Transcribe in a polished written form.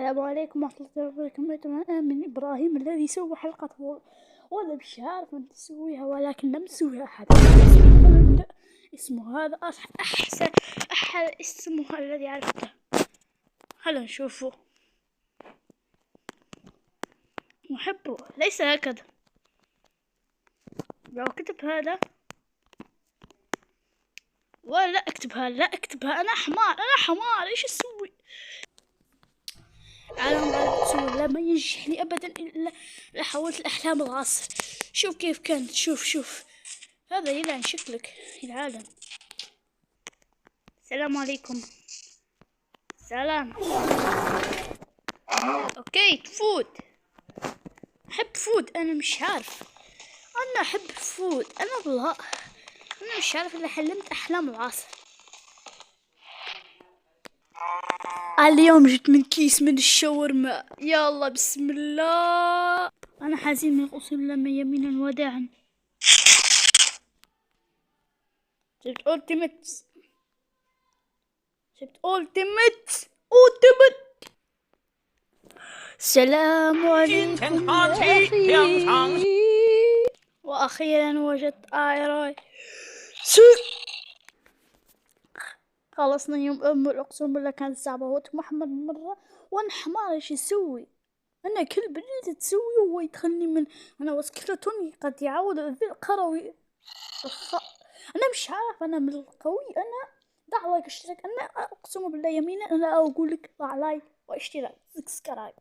السلام عليكم ورحمة الله وبركاته. أنا من إبراهيم الذي سوى حلقة ولا مش عارف من تسويها، ولكن لم تسويها أحد. نبدأ. اسمه هذا أحسن اسمه الذي عرفته. هلا نشوفه. نحبه ليس هكذا. لو كتب هذا ولا اكتبها، لا اكتبها. أنا حمار إيش أسوي؟ عالم لا ما ينجح لي أبدا إلا حاولت الأحلام الغاصة. شوف كيف كانت. شوف هذا يلعن شكلك العالم. السلام عليكم. سلام. اوكي فود. احب فود. انا مش عارف. انا احب فود. انا مش عارف الا حلمت احلام العصر. اليوم جبت من كيس من الشاورما. يلا بسم الله. انا حزين من اقسم لما يمينا وداعا. جبت أولتيميت. السلام عليكم يا أخي. وأخيرا وجدت آيراي. خلصنا يوم أقسم بالله كانت صعبة. وقت محمد مرة وأنا حمار إيش يسوي. أنا كلب اللي تسوي هو يدخلني من أنا وسكرتوني قد يعود ذي القروي. أنا مش عارف. أنا من القوي. أنا ضع لايك اشتراك. أنا أقسم بالله يمينا أنا أقول لك ضع لايك واشتراك سبسكرايب.